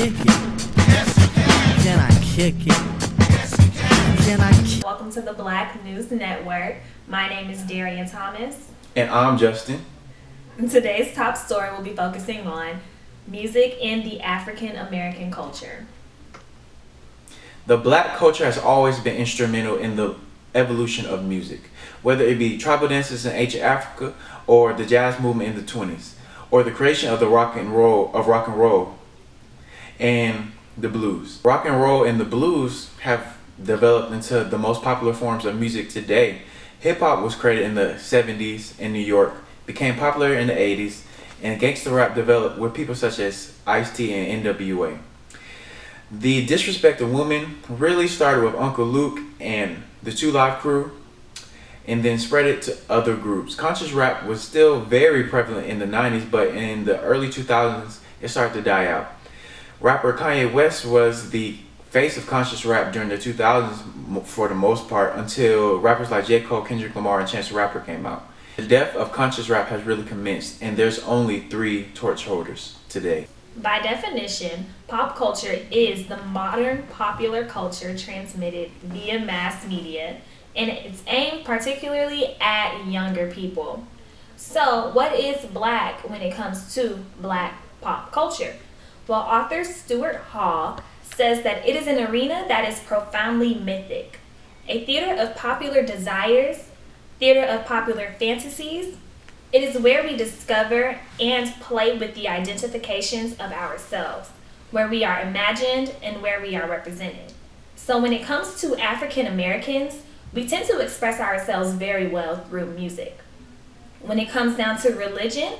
kick it? Can I kick it? Can I kick it? Welcome to the Black News Network. My name is Darian Thomas. And I'm Justin. Today's top story will be focusing on music in the African American culture. The black culture has always been instrumental in the evolution of music, whether it be tribal dances in ancient Africa or the jazz movement in the 20s, or the creation of the rock and roll and the blues. Rock and roll and the blues have developed into the most popular forms of music today. Hip hop was created in the 70s in New York, became popular in the 80s, and gangsta rap developed with people such as Ice-T and NWA. The disrespect of women really started with Uncle Luke and the 2 Live Crew, and then spread it to other groups. Conscious rap was still very prevalent in the 90s, but in the early 2000s, it started to die out. Rapper Kanye West was the face of conscious rap during the 2000s for the most part, until rappers like J. Cole, Kendrick Lamar, and Chance the Rapper came out. The death of conscious rap has really commenced, and there's only 3 torch holders today. By definition, pop culture is the modern popular culture transmitted via mass media, and it's aimed particularly at younger people. So, what is black when it comes to black pop culture? Well, author Stuart Hall says that it is an arena that is profoundly mythic, a theater of popular desires, theater of popular fantasies. It is where we discover and play with the identifications of ourselves, where we are imagined and where we are represented. So when it comes to African Americans, we tend to express ourselves very well through music. When it comes down to religion,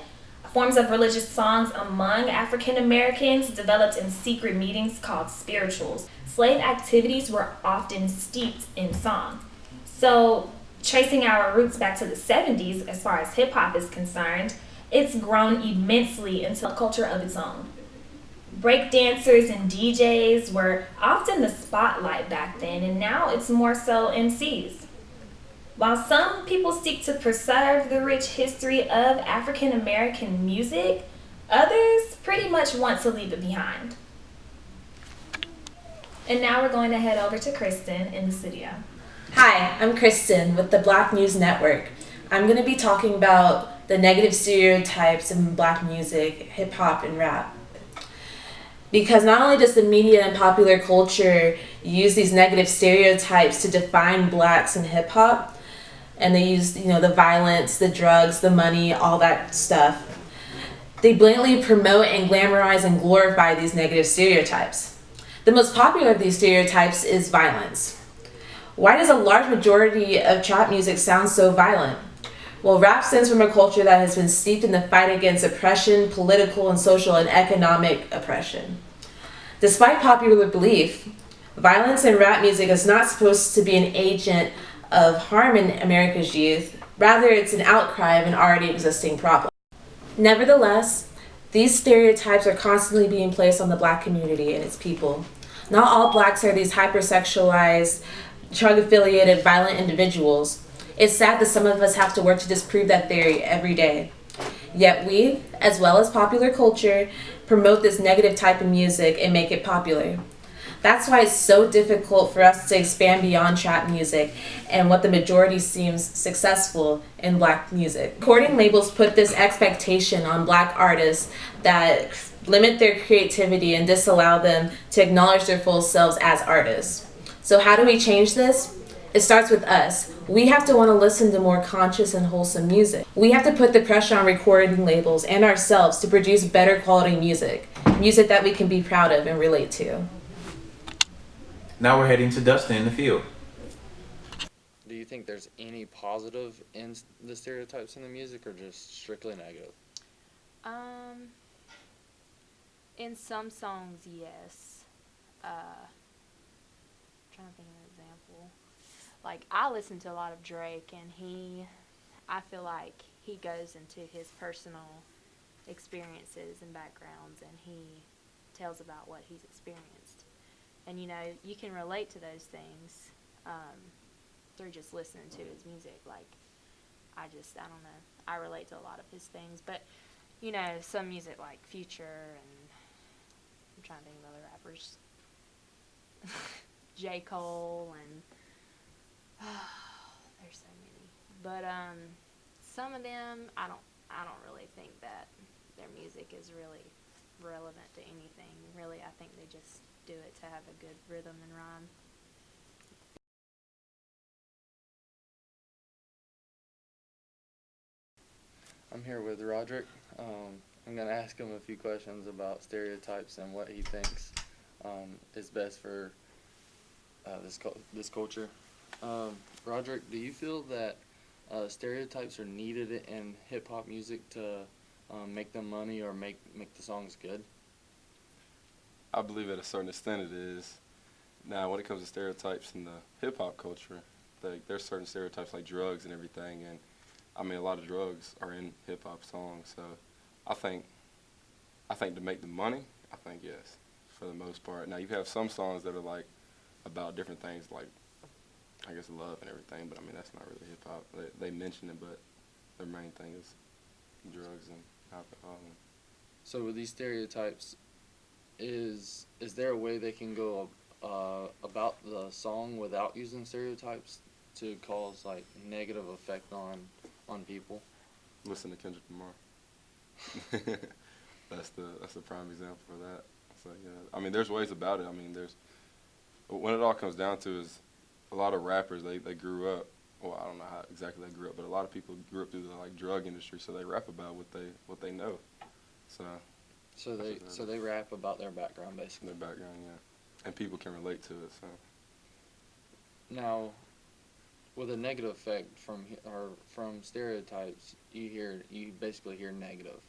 forms of religious songs among African Americans developed in secret meetings called spirituals. Slave activities were often steeped in song. So tracing our roots back to the 70s, as far as hip hop is concerned, it's grown immensely into a culture of its own. Breakdancers and DJs were often the spotlight back then, and now it's more so MCs. While some people seek to preserve the rich history of African American music, others pretty much want to leave it behind. And now we're going to head over to Kristen in the studio. Hi, I'm Kristen with the Black News Network. I'm going to be talking about the negative stereotypes in black music, hip hop, and rap. Because not only does the media and popular culture use these negative stereotypes to define blacks in hip hop, and they use, the violence, the drugs, the money, all that stuff, they blatantly promote and glamorize and glorify these negative stereotypes. The most popular of these stereotypes is violence. Why does a large majority of trap music sound so violent? Well, rap stems from a culture that has been steeped in the fight against oppression, political and social and economic oppression. Despite popular belief, violence in rap music is not supposed to be an agent of harm in America's youth. Rather, it's an outcry of an already existing problem. Nevertheless, these stereotypes are constantly being placed on the black community and its people. Not all blacks are these hypersexualized, drug-affiliated, violent individuals. It's sad that some of us have to work to disprove that theory every day. Yet we, as well as popular culture, promote this negative type of music and make it popular. That's why it's so difficult for us to expand beyond trap music and what the majority seems successful in black music. Recording labels put this expectation on black artists that limit their creativity and disallow them to acknowledge their full selves as artists. So how do we change this? It starts with us. We have to want to listen to more conscious and wholesome music. We have to put the pressure on recording labels and ourselves to produce better quality music that we can be proud of and relate to. Now we're heading to Dustin in the field. Do you think there's any positive in the stereotypes in the music, or just strictly negative? In some songs, yes. Trying to think of an example. Like, I listen to a lot of Drake, and I feel like he goes into his personal experiences and backgrounds, and he tells about what he's experienced. And, you can relate to those things through just listening to his music. Like, I don't know. I relate to a lot of his things. But, some music like Future and I'm trying to think of other rappers. J. Cole and there's so many. But some of them I don't really think that their music is really relevant to anything. Really, I think they just do it to have a good rhythm and rhyme. I'm here with Roderick. I'm going to ask him a few questions about stereotypes and what he thinks is best for this culture. Roderick, do you feel that stereotypes are needed in hip hop music to make them money or make the songs good? I believe at a certain extent it is. Now, when it comes to stereotypes in the hip hop culture, there's certain stereotypes like drugs and everything, and I mean a lot of drugs are in hip hop songs. So, I think to make the money, I think yes, for the most part. Now you have some songs that are like about different things, like I guess love and everything, but I mean that's not really hip hop. They mention it, but their main thing is drugs and alcohol. So with these stereotypes, is there a way they can go about the song without using stereotypes to cause like negative effect on people? Listen to Kendrick Lamar. That's the prime example for that. So yeah, I mean there's ways about it. I mean when it all comes down to is a lot of rappers they grew up. Well, I don't know how exactly they grew up, but a lot of people grew up through the like drug industry, so they rap about what they know. So they rap about their background basically. their background, yeah, and people can relate to it. So Now, with a negative effect from stereotypes, you basically hear negative.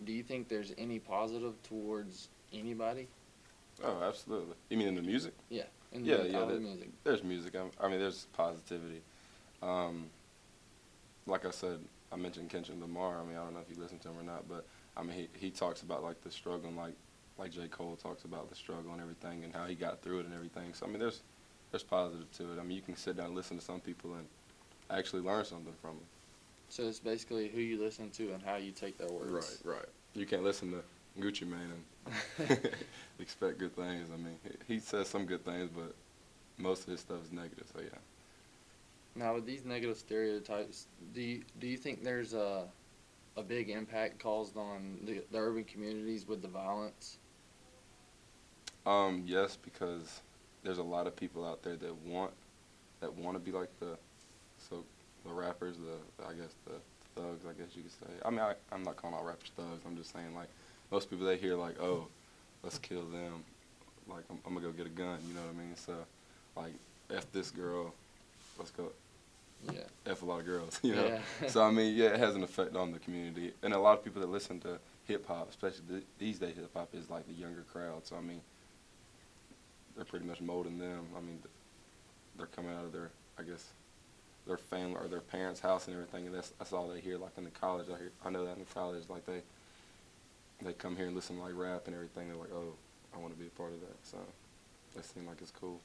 Do you think there's any positive towards anybody? oh, absolutely. You mean in the music? Yeah, in Yeah, the music. There's music. I mean, there's positivity. Like I said, I mentioned Kendrick Lamar. I mean, I don't know if you listen to him or not, but I mean, he talks about like the struggle, and like J. Cole talks about the struggle and everything, and how he got through it and everything. So I mean, there's positive to it. I mean, you can sit down and listen to some people and actually learn something from them. So it's basically who you listen to and how you take their words. Right. You can't listen to Gucci Mane and expect good things. I mean, he says some good things, but most of his stuff is negative. So yeah. Now, with these negative stereotypes, do you think there's a big impact caused on the urban communities with the violence? Yes, because there's a lot of people out there that want to be like the rappers, I guess the thugs, I guess you could say. I mean, I'm not calling all rappers thugs. I'm just saying like most people they hear like, oh, let's kill them. Like I'm gonna go get a gun. You know what I mean? So like F this girl, let's go. Yeah. F a lot of girls, you know. Yeah. So I mean, yeah, it has an effect on the community, and a lot of people that listen to hip hop, especially these days, hip hop is like the younger crowd. So I mean, they're pretty much molding them. I mean, they're coming out of their family or their parents' house and everything, and that's all they hear. Like in the college, I know that in the college, like they come here and listen to like rap and everything. They're like, oh, I want to be a part of that. So they seem like it's cool.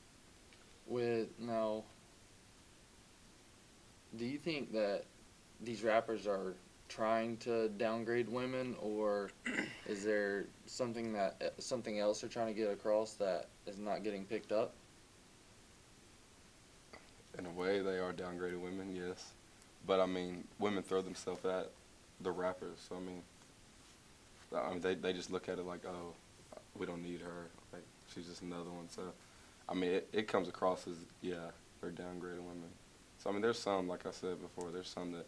Now, do you think that these rappers are trying to downgrade women, or is there something else they're trying to get across that is not getting picked up? In a way, they are downgraded women, yes. But I mean, women throw themselves at the rappers. So I mean, they just look at it like, oh, we don't need her. Like she's just another one. So I mean, it comes across as they're downgraded women. So I mean, there's some, like I said before, there's some that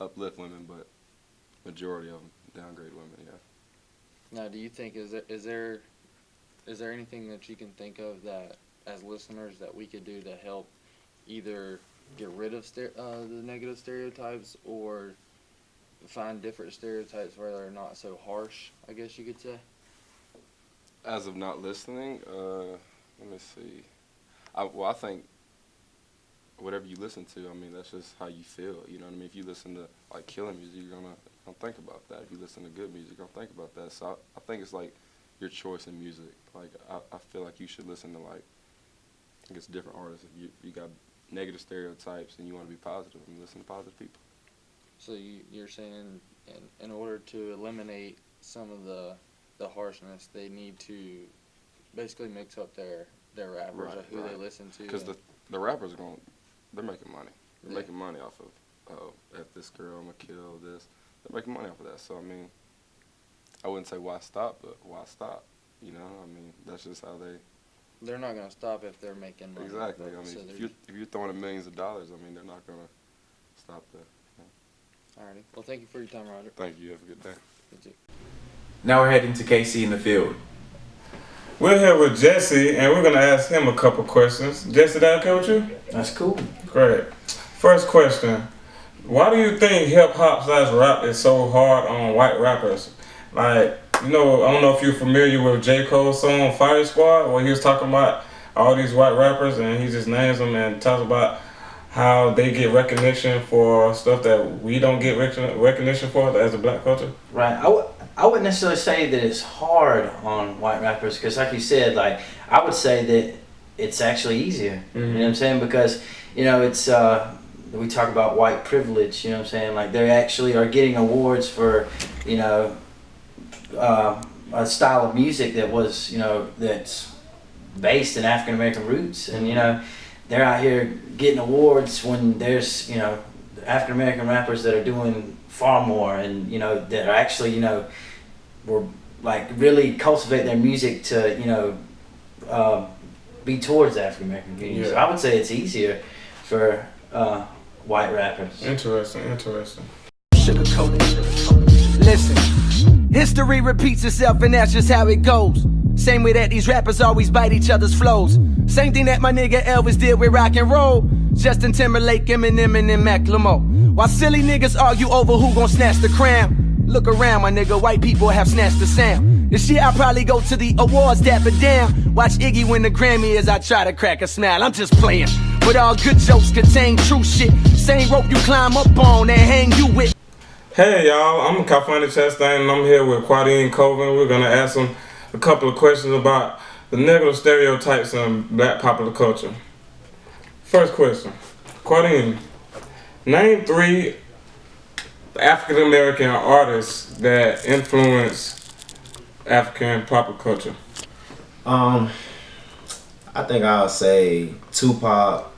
uplift women, but majority of them downgrade women. Yeah. Now, do you think is there anything that you can think of that as listeners that we could do to help either get rid of the negative stereotypes or find different stereotypes where they're not so harsh, I guess you could say? As of not listening, let me see. I think whatever you listen to, I mean, that's just how you feel. You know what I mean? If you listen to like killing music, you're gonna think about that. If you listen to good music, you're gonna think about that. So I think it's like your choice in music. Like I feel like you should listen to like I guess different artists. If you got negative stereotypes and you want to be positive, and listen to positive people. So you're saying in order to eliminate some of the the harshness, they need to basically mix up their rappers, Right, or who they listen to. Because the rappers they're making money. They're Yeah. making money off of, at this girl, I'm gonna kill this. They're making money off of that. So I mean, I wouldn't say why stop, but why stop? You know, I mean, that's just how They're not gonna stop if they're making money. exactly. But, I mean, so if you're throwing in millions of dollars, I mean, they're not gonna stop that. alrighty. Well, thank you for your time, Roger. Thank you. Have a good day. You too. Now we're heading to KC in the field. We're here with Jesse, and we're going to ask him a couple questions. Jesse, that okay with you? That's cool. Great. First question. Why do you think hip-hop/rap is so hard on white rappers? Like, I don't know if you're familiar with J. Cole's song Fire Squad, where he was talking about all these white rappers, and he just names them and talks about how they get recognition for stuff that we don't get recognition for as a black culture. Right. I wouldn't necessarily say that it's hard on white rappers, because like you said, like, I would say that it's actually easier. You know what I'm saying? Because, it's, we talk about white privilege, you know what I'm saying? Like, they actually are getting awards for, a style of music that was, that's based in African American roots. And, they're out here getting awards when there's, African American rappers that are doing far more, and that are actually were like really cultivate their music to be towards the African American community. So I would say it's easier for white rappers. Interesting. Listen, history repeats itself, and that's just how it goes. Same way that these rappers always bite each other's flows. Same thing that my nigga Elvis did with rock and roll. Justin Timberlake, Eminem, and Macklemore. While silly niggas argue over who gon' snatch the crown. Look around, my nigga, white people have snatched the sound. This year I'll probably go to the awards, dapper down. Watch Iggy win the Grammy as I try to crack a smile. I'm just playing, but all good jokes contain true shit. Same rope you climb up on and hang you with. Hey y'all, I'm Kafani Chastain, and I'm here with Quadine Colvin. We're gonna ask him a couple of questions about the negative stereotypes in black popular culture. First question, Quadine, name 3 African American artists that influence African popular culture. I think I'll say Tupac,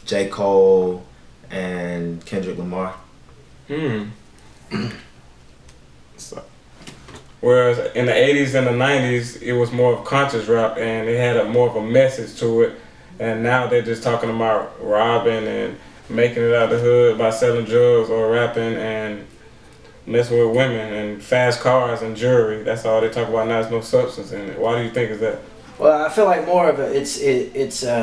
J. Cole, and Kendrick Lamar. So, whereas in the 80s and the 90s, it was more of conscious rap, and it had more of a message to it. And now they're just talking about robbing and making it out of the hood by selling drugs or rapping and messing with women and fast cars and jewelry. That's all they talk about now. There's no substance in it. Why do you think is that? Well, I feel like more of it's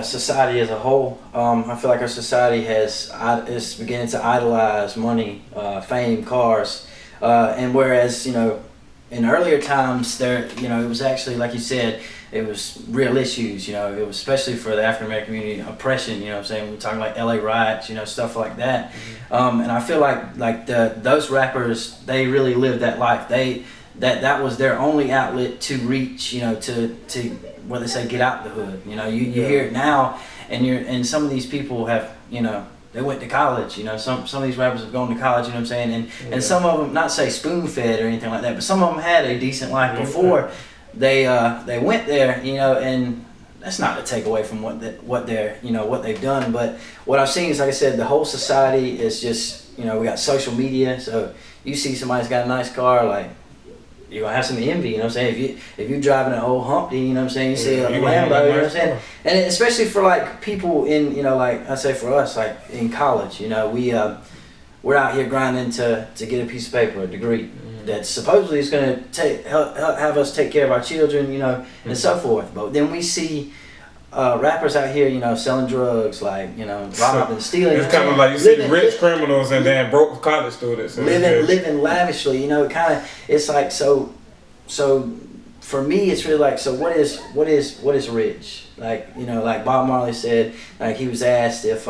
society as a whole. I feel like our society is beginning to idolize money, fame, cars, and whereas in earlier times there it was actually, like you said, it was real issues. It was especially for the African American community, oppression. What I'm saying, we're talking like LA riots, stuff like that. And I feel like those rappers, they really lived that life. That was their only outlet to reach, to what they say, get out the hood. You hear it now, and some of these people have, they went to college. Some of these rappers have gone to college. You know what I'm saying, and some of them, not say spoon fed or anything like that, but some of them had a decent life before they went there. And that's not to take away from what they've done, but what I've seen is, like I said, the whole society is just, we got social media, so you see somebody's got a nice car, like, you're gonna have some envy, you know what I'm saying? If you're driving an old Humpty, you know what I'm saying, you see a Lambo, you know what I'm saying? And especially for like people in, like I say for us, like in college, we're out here grinding to get a piece of paper, a degree that supposedly is gonna have us take care of our children, and so forth. But then we see rappers out here, selling drugs, like, robbing, stealing. It's kind of like you see rich criminals and then broke college students. Living lavishly, it's like, so for me, it's really like, so what is rich? Like, like Bob Marley said, like he was asked if,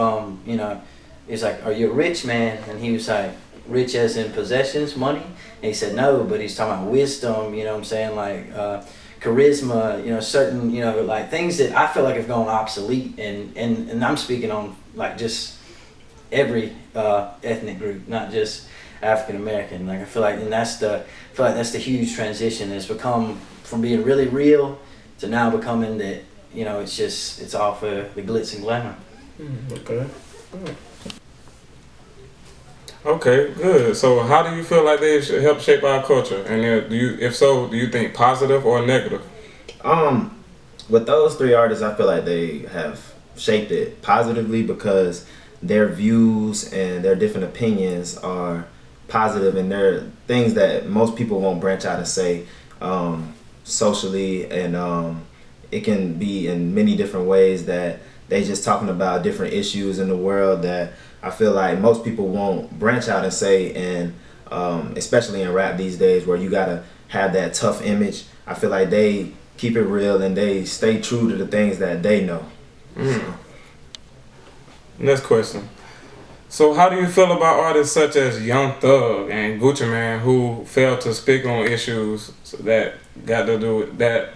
he's like, are you a rich man? And he was like, rich as in possessions, money? And he said no, but he's talking about wisdom, what I'm saying, like, charisma, certain, like things that I feel like have gone obsolete, and I'm speaking on like just every ethnic group, not just African American. Like I feel like that's the huge transition. It's become from being really real to now becoming that, you know, it's all for the glitz and glamour. Okay. Okay, good. So how do you feel like they should help shape our culture? And if so, do you think positive or negative? With those three artists, I feel like they have shaped it positively because their views and their different opinions are positive, and they're things that most people won't branch out and say socially, and it can be in many different ways that they just talking about different issues in the world that I feel like most people won't branch out and say, and especially in rap these days where you gotta have that tough image. I feel like they keep it real and they stay true to the things that they know. So. Next question. So how do you feel about artists such as Young Thug and Gucci Mane who fail to speak on issues that got to do with that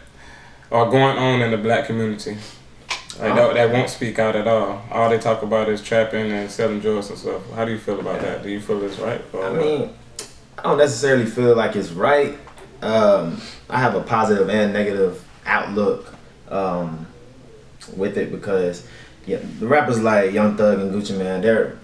are going on in the black community? Like that won't speak out at all. All they talk about is trapping and selling drugs and stuff. How do you feel about that? Do you feel it's right? I mean, I don't necessarily feel like it's right. I have a positive and negative outlook with it because the rappers like Young Thug and Gucci Mane, they're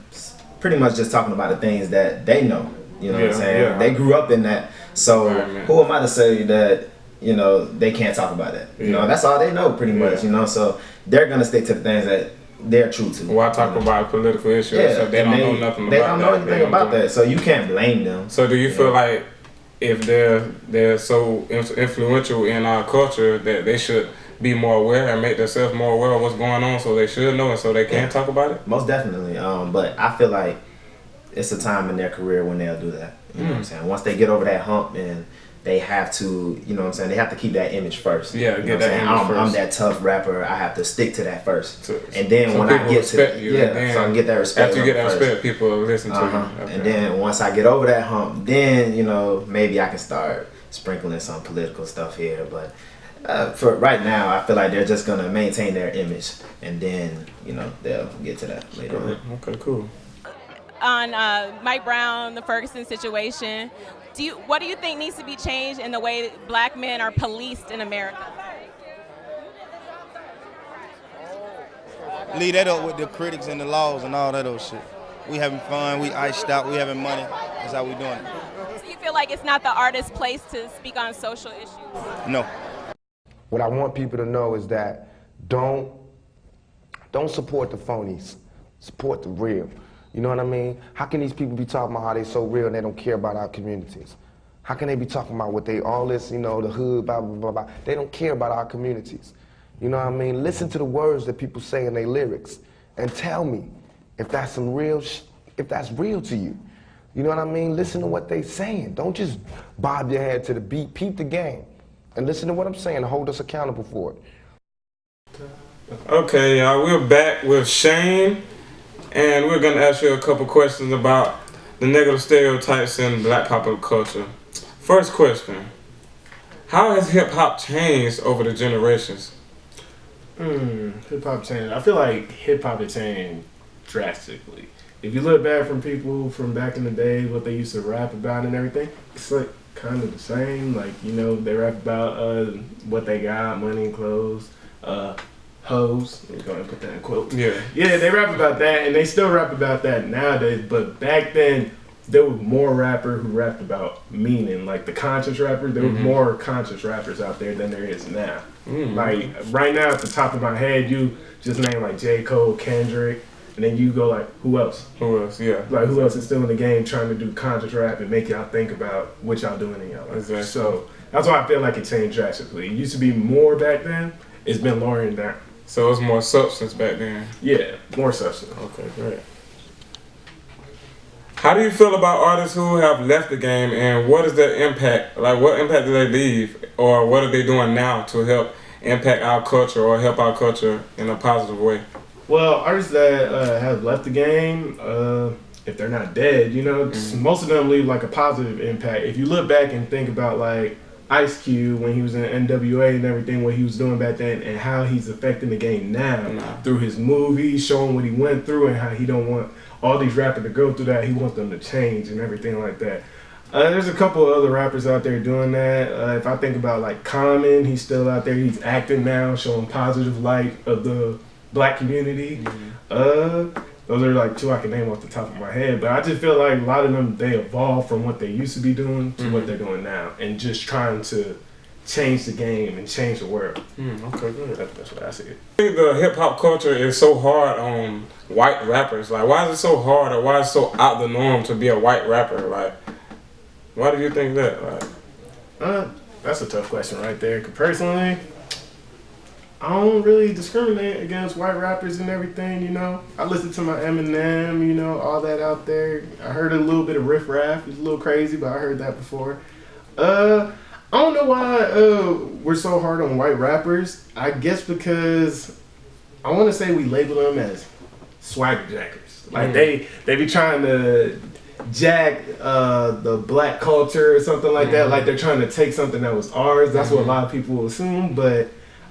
pretty much just talking about the things that they know. You know what I'm saying? Yeah. They grew up in that. So who am I to say that, you know, they can't talk about that? You know, that's all they know pretty much, you know? So they're going to stick to the things that they're true to. Why talk about political issues? So they don't know nothing about that. They don't know anything about that. So you can't blame them. So do you feel like if they're so influential in our culture that they should be more aware and make themselves more aware of what's going on, so they should know and so they can talk about it? Most definitely. But I feel like it's a time in their career when they'll do that. You know what I'm saying? Once they get over that hump, and they have to, you know what I'm saying, they have to keep that image first. Yeah, you know get that image first. I'm that tough rapper. I have to stick to that first. And then when I get to you, so I can get that respect. After you get that respect, people will listen to you. Okay. And then once I get over that hump, then, you know, maybe I can start sprinkling some political stuff here. But for right now, I feel like they're just gonna maintain their image, and then, you know, they'll get to that later on. Okay, cool. On Mike Brown, the Ferguson situation, what do you think needs to be changed in the way that black men are policed in America? Leave that up with the critics and the laws and all that old shit. We having fun, we iced out, we having money. That's how we doing it. So you feel like it's not the artist's place to speak on social issues? No. What I want people to know is that don't support the phonies. Support the real. You know what I mean? How can these people be talking about how they so real and they don't care about our communities? How can they be talking about what they, all this, you know, the hood, blah, blah, blah, blah. They don't care about our communities. You know what I mean? Listen to the words that people say in their lyrics and tell me if that's some real, if that's real to you. You know what I mean? Listen to what they saying. Don't just bob your head to the beat, peep the game. And listen to what I'm saying and hold us accountable for it. Okay, y'all, we're back with Shane. And we're going to ask you a couple questions about the negative stereotypes in black popular culture. First question, how has hip-hop changed over the generations? Hip-hop changed. I feel like hip-hop has changed drastically. If you look back from people from back in the day, what they used to rap about and everything, it's like kind of the same. Like, you know, they rap about what they got, money and clothes, hoes. I'm going to put that in quotes. Yeah, they rap about that, and they still rap about that nowadays. But back then, there were more rappers who rapped about meaning, like the conscious rappers. There were more conscious rappers out there than there is now. Like right now, at the top of my head, you just name like J. Cole, Kendrick, and then you go like, who else? Who else? Yeah. Like who else is still in the game trying to do conscious rap and make y'all think about what y'all doing in y'all life? Exactly. So that's why I feel like it changed drastically. It used to be more back then. It's been lowering down. So it was more substance back then? Yeah, more substance. Okay, great. How do you feel about artists who have left the game, and what is their impact? Like, what impact do they leave, or what are they doing now to help impact our culture or help our culture in a positive way? Well, artists that have left the game, if they're not dead, you know, most of them leave like a positive impact. If you look back and think about like Ice Cube when he was in NWA and everything, what he was doing back then, and how he's affecting the game now through his movies, showing what he went through and how he don't want all these rappers to go through that. He wants them to change and everything like that. There's a couple of other rappers out there doing that. If I think about like Common, he's still out there. He's acting now, showing positive light of the black community. Those are like two I can name off the top of my head. But I just feel like a lot of them, they evolved from what they used to be doing to what they're doing now. And just trying to change the game and change the world. Okay, good. That's what I see. I think the hip hop culture is so hard on white rappers. Like, why is it so hard, or why is it so out the norm to be a white rapper? Like, why do you think that? Like, that's a tough question right there. 'Cause personally, I don't really discriminate against white rappers and everything, you know. I listen to my Eminem, you know, all that out there. I heard a little bit of Riff Raff. It's a little crazy, but I heard that before. I don't know why we're so hard on white rappers. I guess because I want to say we label them as swagger jackers. Like they be trying to jack the black culture or something like that. Like they're trying to take something that was ours. That's what a lot of people assume, but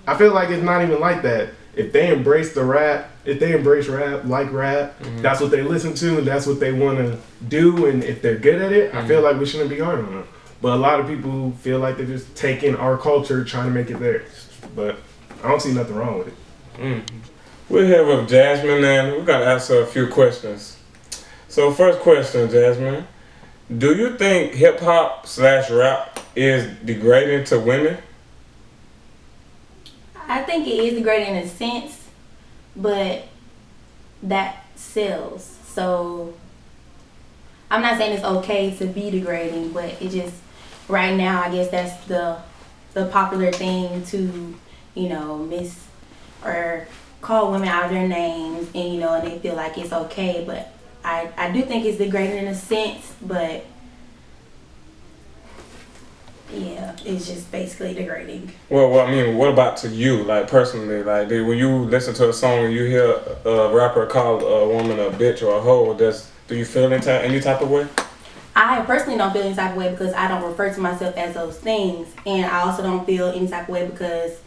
I feel like it's not even like that. If they embrace the rap, if they embrace rap, like rap, that's what they listen to and that's what they want to do. And if they're good at it, I feel like we shouldn't be hard on them. But a lot of people feel like they're just taking our culture, trying to make it theirs. But I don't see nothing wrong with it. We're here with Jasmine, and we got to ask her a few questions. So first question, Jasmine. Do you think hip-hop/rap is degrading to women? I think it is degrading in a sense, but that sells. So I'm not saying it's okay to be degrading, but it just, right now, I guess that's the popular thing to, you know, or call women out of their names, and you know, and they feel like it's okay. But I do think it's degrading in a sense, but yeah, it's just basically degrading. Well, I mean, what about to you, like personally? Like, when you listen to a song and you hear a rapper call a woman a bitch or a hoe, do you feel any type of way? I personally don't feel any type of way because I don't refer to myself as those things, and I also don't feel any type of way because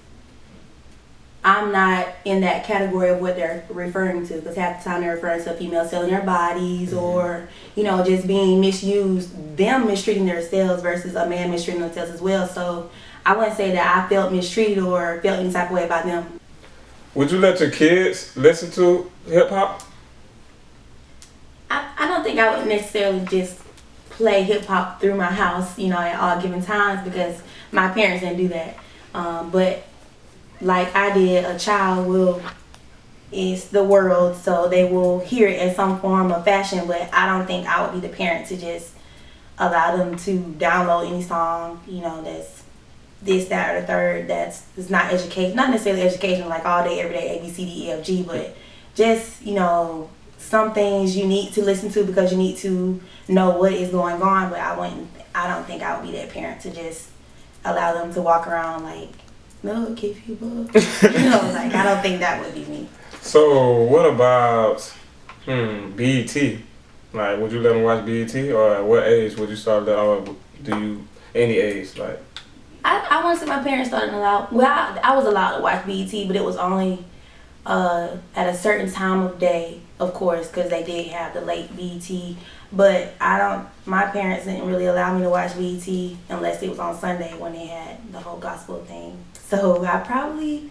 I'm not in that category of what they're referring to, because half the time they're referring to females selling their bodies or, you know, just being misused, them mistreating themselves versus a man mistreating themselves as well. So I wouldn't say that I felt mistreated or felt any type of way about them. Would you let your kids listen to hip hop? I don't think I would necessarily just play hip hop through my house, you know, at all given times, because my parents didn't do that. But like I did, a child is the world, so they will hear it in some form of fashion, but I don't think I would be the parent to just allow them to download any song, you know, that's this, that, or the third, that's not education, not necessarily education, like all day, every day, A, B, C, D, E, F, G, but just, you know, some things you need to listen to because you need to know what is going on, but I don't think I would be that parent to just allow them to walk around like, no, keep you up. You know, like, I don't think that would be me. So what about BET? Like, would you let them watch BET, or at what age would you start that, or do you, any age, like? I want to say my parents started allowed, well, I was allowed to watch BET, but it was only at a certain time of day, of course, because they did have the late BET. But my parents didn't really allow me to watch BET unless it was on Sunday when they had the whole gospel thing. So I probably,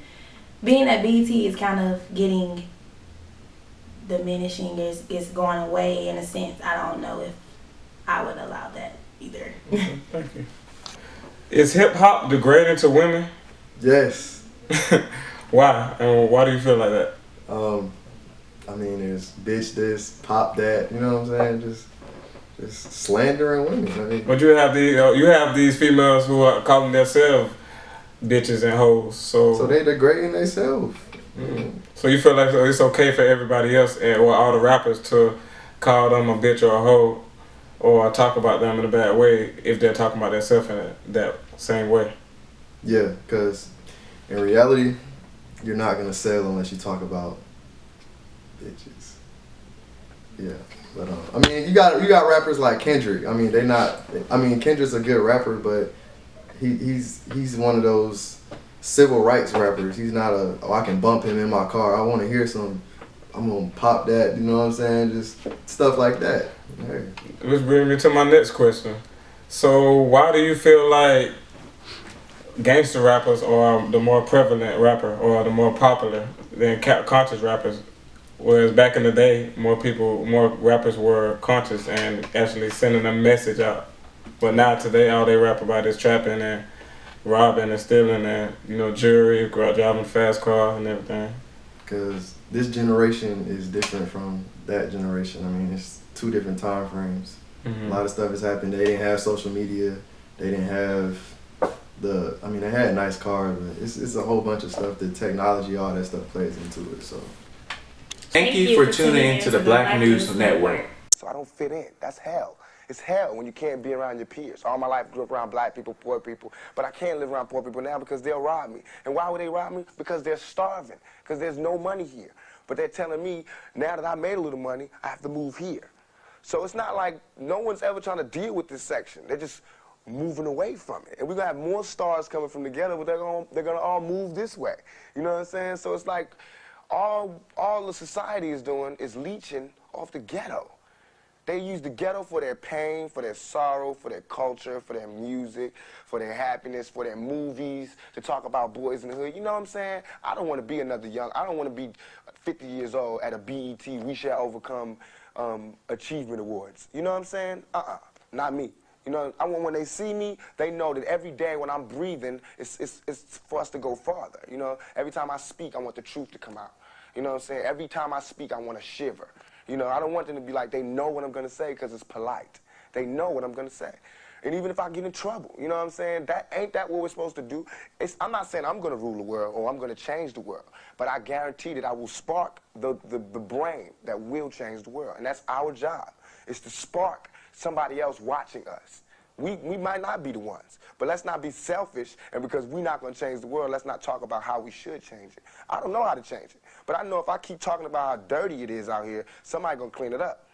being that BET is kind of getting diminishing, it's going away in a sense, I don't know if I would allow that either. Okay, thank you. Is hip hop degrading to women? Yes. Why? And why do you feel like that? I mean, there's bitch this, pop that, you know what I'm saying? Just slandering women. I mean, but you have these females who are calling themselves bitches and hoes. So they degrading themselves. So you feel like it's okay for everybody else or all the rappers to call them a bitch or a hoe or talk about them in a bad way if they're talking about themselves in that same way? Yeah, because in reality, you're not gonna sell unless you talk about bitches. Yeah, but I mean, you got rappers like Kendrick. I mean, Kendrick's a good rapper, but he's one of those civil rights rappers. He's not I can bump him in my car. I want to hear some. I'm gonna pop that. You know what I'm saying? Just stuff like that. Hey. Which brings me to my next question. So why do you feel like gangster rappers are the more prevalent rapper or the more popular than conscious rappers? Whereas back in the day, more rappers were conscious and actually sending a message out. But now today, all they rap about is trapping and robbing and stealing and, jewelry, driving fast cars and everything. Because this generation is different from that generation. I mean, it's 2 different time frames. A lot of stuff has happened. They didn't have social media. They didn't have they had nice cars, but it's a whole bunch of stuff. The technology, all that stuff plays into it, so. Thank you for tuning in to the Black News Network. So I don't fit in. That's hell. It's hell when you can't be around your peers. All my life I grew up around black people, poor people, but I can't live around poor people now because they'll rob me. And why would they rob me? Because they're starving, because there's no money here. But they're telling me, now that I made a little money, I have to move here. So it's not like no one's ever trying to deal with this section. They're just moving away from it. And we're going to have more stars coming from the ghetto, but they're gonna all move this way. You know what I'm saying? So it's like all the society is doing is leeching off the ghetto. They use the ghetto for their pain, for their sorrow, for their culture, for their music, for their happiness, for their movies, to talk about boys in the hood. You know what I'm saying? I don't want to be I don't want to be 50 years old at a BET We Shall Overcome Achievement Awards. You know what I'm saying? Not me. You know, I want when they see me, they know that every day when I'm breathing, it's for us to go farther. You know, every time I speak, I want the truth to come out. You know what I'm saying? Every time I speak, I want to shiver. You know, I don't want them to be like, they know what I'm going to say because it's polite. They know what I'm going to say. And even if I get in trouble, you know what I'm saying? Ain't that what we're supposed to do? I'm not saying I'm going to rule the world or I'm going to change the world, but I guarantee that I will spark the brain that will change the world. And that's our job, is to spark somebody else watching us. We might not be the ones, but let's not be selfish, and because we're not going to change the world, let's not talk about how we should change it. I don't know how to change it, but I know if I keep talking about how dirty it is out here, somebody's going to clean it up.